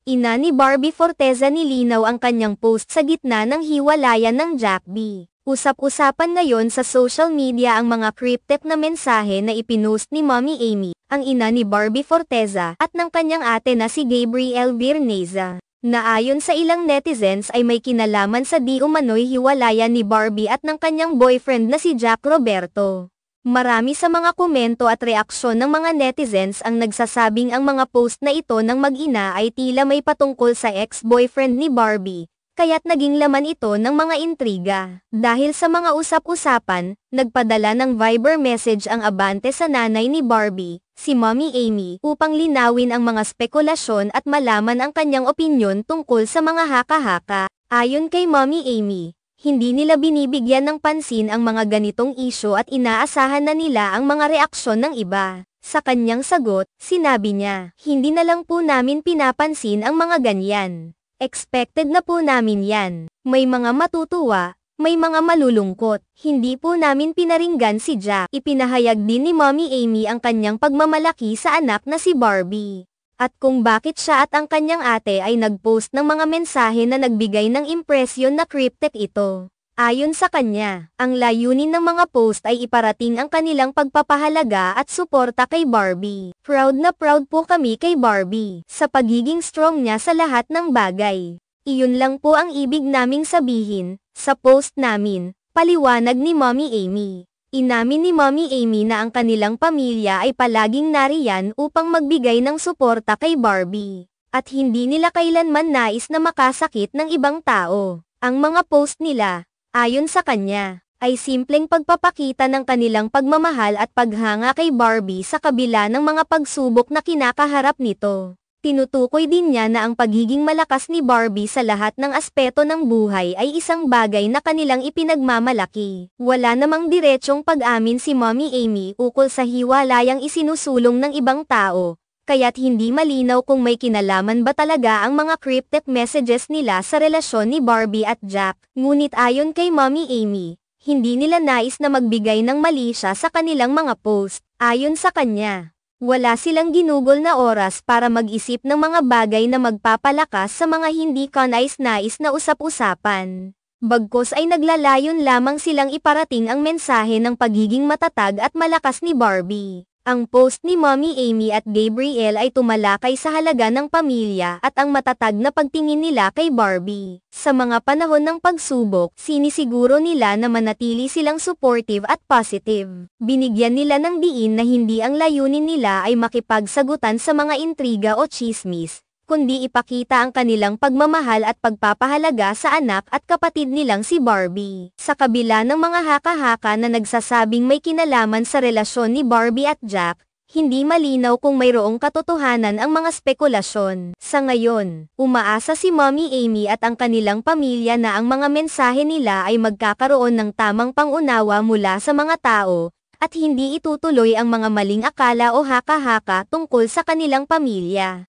Ina ni Barbie Forteza nilinaw ang kanyang post sa gitna ng hiwalayan ng Jack B. Usap-usapan ngayon sa social media ang mga cryptic na mensahe na ipinost ni Mommy Amy, ang ina ni Barbie Forteza, at ng kanyang ate na si Gabrielle Virneza, na ayon sa ilang netizens ay may kinalaman sa di umano'y hiwalayan ni Barbie at ng kanyang boyfriend na si Jack Roberto. Marami sa mga komento at reaksyon ng mga netizens ang nagsasabing ang mga post na ito ng mag-ina ay tila may patungkol sa ex-boyfriend ni Barbie, kaya't naging laman ito ng mga intriga. Dahil sa mga usap-usapan, nagpadala ng Viber message ang abante sa nanay ni Barbie, si Mommy Amy, upang linawin ang mga spekulasyon at malaman ang kanyang opinyon tungkol sa mga haka-haka. Ayon kay Mommy Amy, hindi nila binibigyan ng pansin ang mga ganitong isyu at inaasahan na nila ang mga reaksyon ng iba. Sa kanyang sagot, sinabi niya, "Hindi na lang po namin pinapansin ang mga ganyan. Expected na po namin yan. May mga matutuwa, may mga malulungkot. Hindi po namin pinaringgan si Jack." Ipinahayag din ni Mommy Amy ang kanyang pagmamalaki sa anak na si Barbie, at kung bakit siya at ang kanyang ate ay nag-post ng mga mensahe na nagbigay ng impresyon na cryptic ito. Ayon sa kanya, ang layunin ng mga post ay iparating ang kanilang pagpapahalaga at suporta kay Barbie. "Proud na proud po kami kay Barbie sa pagiging strong niya sa lahat ng bagay. Iyon lang po ang ibig naming sabihin sa post namin," paliwanag ni Mommy Amy. Inamin ni Mommy Amy na ang kanilang pamilya ay palaging nariyan upang magbigay ng suporta kay Barbie, at hindi nila kailanman nais na makasakit ng ibang tao. Ang mga post nila, ayon sa kanya, ay simpleng pagpapakita ng kanilang pagmamahal at paghanga kay Barbie sa kabila ng mga pagsubok na kinakaharap nito. Tinutukoy din niya na ang pagiging malakas ni Barbie sa lahat ng aspeto ng buhay ay isang bagay na kanilang ipinagmamalaki. Wala namang diretsong pag-amin si Mommy Amy ukol sa hiwalayang isinusulong ng ibang tao, kaya't hindi malinaw kung may kinalaman ba talaga ang mga cryptic messages nila sa relasyon ni Barbie at Jack. Ngunit ayon kay Mommy Amy, hindi nila nais na magbigay ng mali siya sa kanilang mga post. Ayon sa kanya, wala silang ginugol na oras para mag-isip ng mga bagay na magpapalakas sa mga hindi kanais-nais na usap-usapan. Bagkus ay naglalayon lamang silang iparating ang mensahe ng pagiging matatag at malakas ni Barbie. Ang post ni Mommy Amy at Gabrielle ay tumalakay sa halaga ng pamilya at ang matatag na pagtingin nila kay Barbie. Sa mga panahon ng pagsubok, sinisiguro nila na manatili silang supportive at positive. Binigyan nila ng diin na hindi ang layunin nila ay makipagsagutan sa mga intriga o chismis, kundi ipakita ang kanilang pagmamahal at pagpapahalaga sa anak at kapatid nilang si Barbie. Sa kabila ng mga haka-haka na nagsasabing may kinalaman sa relasyon ni Barbie at Jack, hindi malinaw kung mayroong katotohanan ang mga spekulasyon. Sa ngayon, umaasa si Mommy Amy at ang kanilang pamilya na ang mga mensahe nila ay magkakaroon ng tamang pangunawa mula sa mga tao, at hindi itutuloy ang mga maling akala o haka-haka tungkol sa kanilang pamilya.